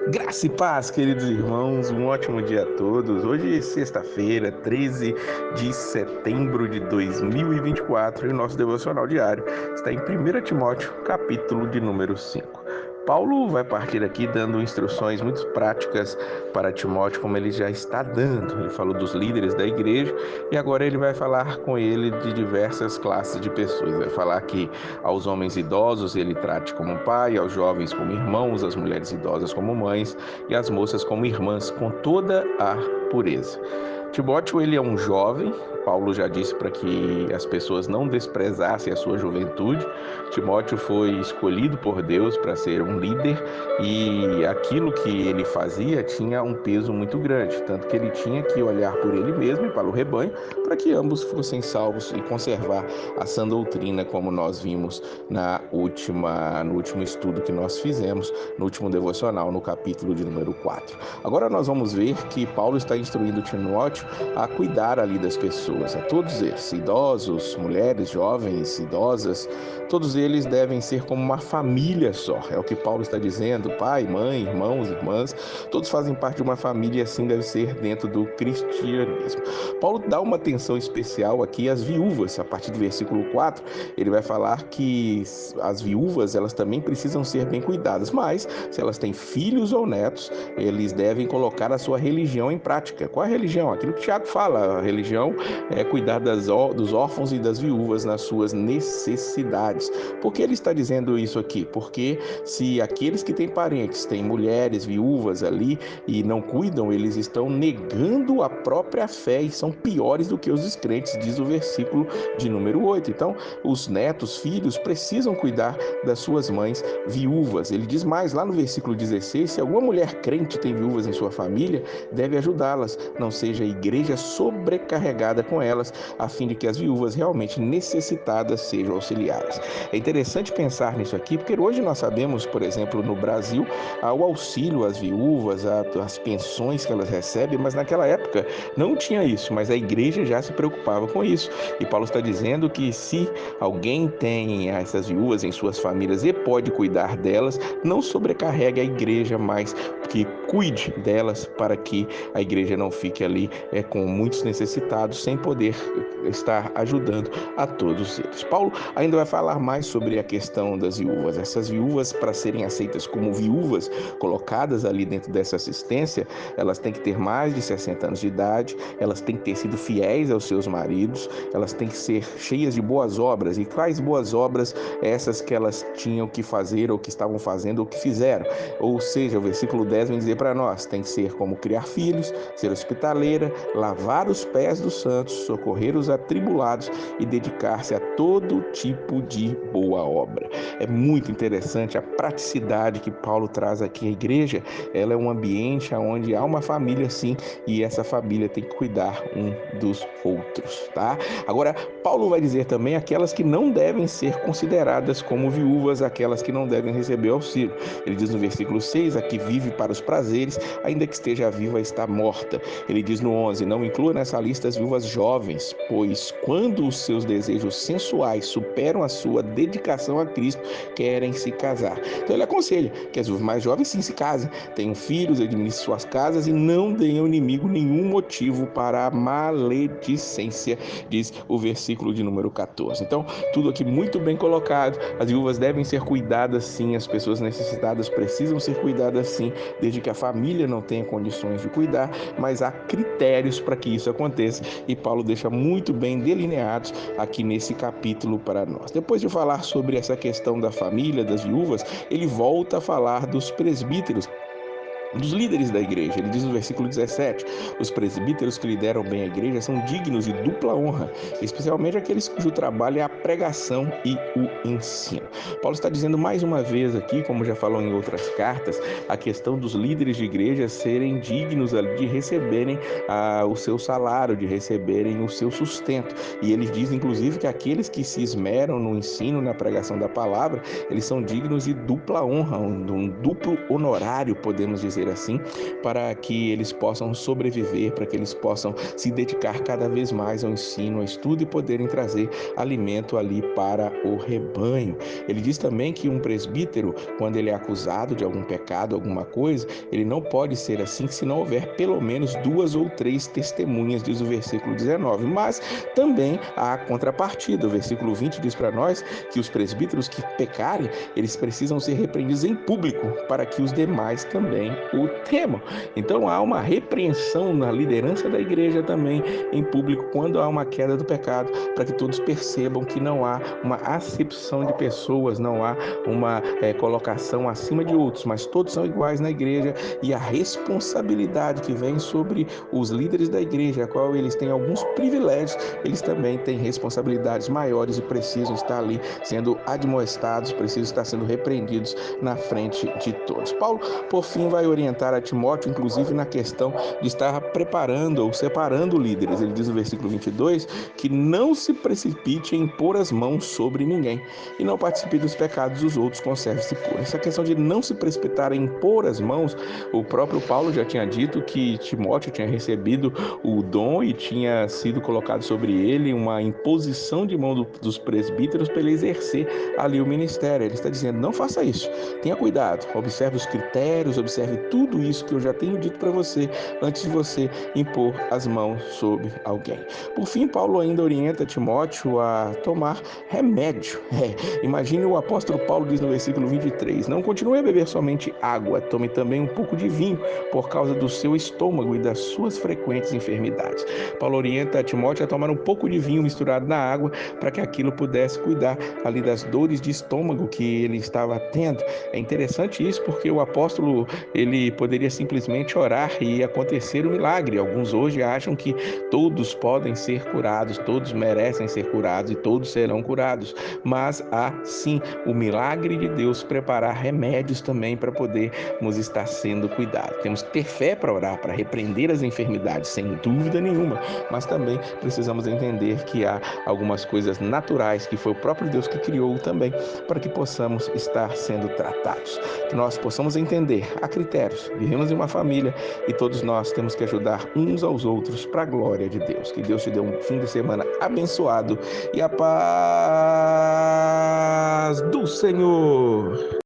Graça e paz, queridos irmãos, um ótimo dia a todos. Hoje é sexta-feira, 13 de setembro de 2024 e o nosso devocional diário está em 1 Timóteo, capítulo de número 5. Paulo vai partir aqui dando instruções muito práticas para Timóteo, como ele já está dando. Ele falou dos líderes da igreja e agora ele vai falar com ele de diversas classes de pessoas. Vai falar que aos homens idosos ele trate como pai, aos jovens como irmãos, às mulheres idosas como mães e às moças como irmãs, com toda a pureza. Timóteo, ele é um jovem. Paulo já disse para que as pessoas não desprezassem a sua juventude. Timóteo foi escolhido por Deus para ser um líder e aquilo que ele fazia tinha um peso muito grande, tanto que ele tinha que olhar por ele mesmo e para o rebanho, para que ambos fossem salvos e conservar a sã doutrina, como nós vimos no último estudo que nós fizemos, no último devocional, no capítulo de número 4. Agora nós vamos ver que Paulo está instruindo Timóteo a cuidar ali das pessoas, a todos eles, idosos, mulheres, jovens, idosas, todos eles devem ser como uma família só. É o que Paulo está dizendo: pai, mãe, irmãos, irmãs, todos fazem parte de uma família e assim deve ser dentro do cristianismo. Paulo dá uma atenção especial aqui às viúvas. A partir do versículo 4, ele vai falar que as viúvas, elas também precisam ser bem cuidadas, mas se elas têm filhos ou netos, eles devem colocar a sua religião em prática. Qual é a religião? Aquilo que Tiago fala: a religião é cuidar dos órfãos e das viúvas nas suas necessidades. Por que ele está dizendo isso aqui? Porque se aqueles que têm parentes, têm mulheres viúvas ali e não cuidam, eles estão negando a própria fé e são piores do que os descrentes, diz o versículo de número 8. Então, os netos, filhos, precisam cuidar das suas mães viúvas. Ele diz mais lá no versículo 16: se alguma mulher crente tem viúvas em sua família, deve ajudá-las, não seja a igreja sobrecarregada com elas, a fim de que as viúvas realmente necessitadas sejam auxiliadas. É interessante pensar nisso aqui, porque hoje nós sabemos, por exemplo, no Brasil, o auxílio às viúvas, as pensões que elas recebem, mas naquela época não tinha isso, mas a igreja já se preocupava com isso. E Paulo está dizendo que se alguém tem essas viúvas em suas famílias e pode cuidar delas, não sobrecarregue a igreja, mas que cuide delas, para que a igreja não fique ali com muitos necessitados, sem poder estar ajudando a todos eles. Paulo ainda vai falar mais sobre a questão das viúvas. Essas viúvas, para serem aceitas como viúvas, colocadas ali dentro dessa assistência, elas têm que ter mais de 60 anos de idade, elas têm que ter sido fiéis aos seus maridos, elas têm que ser cheias de boas obras. E quais boas obras? Essas que elas tinham que fazer, ou que estavam fazendo, ou que fizeram. Ou seja, o versículo 10 vem dizer para nós: tem que ser como criar filhos, ser hospitaleira, lavar os pés dos santos, socorrer os atribulados e dedicar-se a todo tipo de boa obra. É muito interessante a praticidade que Paulo traz aqui. A igreja, ela é um ambiente onde há uma família, sim, e essa família tem que cuidar um dos outros, tá? Agora, Paulo vai dizer também aquelas que não devem ser consideradas como viúvas, aquelas que não devem receber auxílio. Ele diz no versículo 6: a que vive para os prazeres, ainda que esteja viva, está morta. Ele diz no 11: não inclua nessa lista as viúvas jovens, pois quando os seus desejos sensuais superam a sua dedicação a Cristo, querem se casar. Então ele aconselha que as viúvas mais jovens sim se casem, tenham filhos, administrem suas casas e não deem ao inimigo nenhum motivo para a maledicência, diz o versículo de número 14. Então, tudo aqui muito bem colocado. As viúvas devem ser cuidadas sim, as pessoas necessitadas precisam ser cuidadas sim, desde que a família não tenha condições de cuidar, mas há critérios para que isso aconteça, e Paulo deixa muito bem delineados aqui nesse capítulo para nós. Depois de falar sobre essa questão da família, das viúvas, ele volta a falar dos presbíteros, dos líderes da igreja. Ele diz no versículo 17: os presbíteros que lideram bem a igreja são dignos de dupla honra, especialmente aqueles cujo trabalho é a pregação e o ensino. Paulo está dizendo mais uma vez aqui, como já falou em outras cartas, a questão dos líderes de igreja serem dignos de receberem o seu salário, de receberem o seu sustento. E ele diz inclusive que aqueles que se esmeram no ensino, na pregação da palavra, eles são dignos de dupla honra, um duplo honorário, podemos dizer dizer assim, para que eles possam sobreviver, para que eles possam se dedicar cada vez mais ao ensino, ao estudo e poderem trazer alimento ali para o rebanho. Ele diz também que um presbítero, quando ele é acusado de algum pecado, alguma coisa, ele não pode ser assim se não houver pelo menos 2 ou 3 testemunhas, diz o versículo 19. Mas também há a contrapartida. O versículo 20 diz para nós que os presbíteros que pecarem, eles precisam ser repreendidos em público para que os demais também o temam. Então há uma repreensão na liderança da igreja também em público quando há uma queda do pecado, para que todos percebam que não há uma acepção de pessoas, não há uma colocação acima de outros, mas todos são iguais na igreja, e a responsabilidade que vem sobre os líderes da igreja, a qual eles têm alguns privilégios, eles também têm responsabilidades maiores e precisam estar ali sendo admoestados, precisam estar sendo repreendidos na frente de todos. Paulo, por fim, vai orientar a Timóteo, inclusive na questão de estar preparando ou separando líderes. Ele diz no versículo 22 que não se precipite em pôr as mãos sobre ninguém e não participe dos pecados dos outros, conserve-se puro. Essa questão de não se precipitar em pôr as mãos, o próprio Paulo já tinha dito que Timóteo tinha recebido o dom e tinha sido colocado sobre ele uma imposição de mão dos presbíteros para ele exercer ali o ministério. Ele está dizendo, não faça isso, tenha cuidado, observe os critérios, observe tudo isso que eu já tenho dito para você antes de você impor as mãos sobre alguém. Por fim, Paulo ainda orienta Timóteo a tomar remédio. Imagine o apóstolo Paulo diz no versículo 23, não continue a beber somente água, tome também um pouco de vinho, por causa do seu estômago e das suas frequentes enfermidades. Paulo orienta Timóteo a tomar um pouco de vinho misturado na água, para que aquilo pudesse cuidar ali das dores de estômago que ele estava tendo. É interessante isso, porque o apóstolo, ele poderia simplesmente orar e acontecer o milagre. Alguns hoje acham que todos podem ser curados, todos merecem ser curados e todos serão curados. Mas há sim o milagre de Deus preparar remédios também para podermos estar sendo cuidados. Temos que ter fé para orar, para repreender as enfermidades, sem dúvida nenhuma, mas também precisamos entender que há algumas coisas naturais que foi o próprio Deus que criou também, para que possamos estar sendo tratados. Que nós possamos entender, há critérios, vivemos em uma família e todos nós temos que ajudar uns aos outros para a glória de Deus. Que Deus te dê um fim de semana abençoado e a paz do Senhor.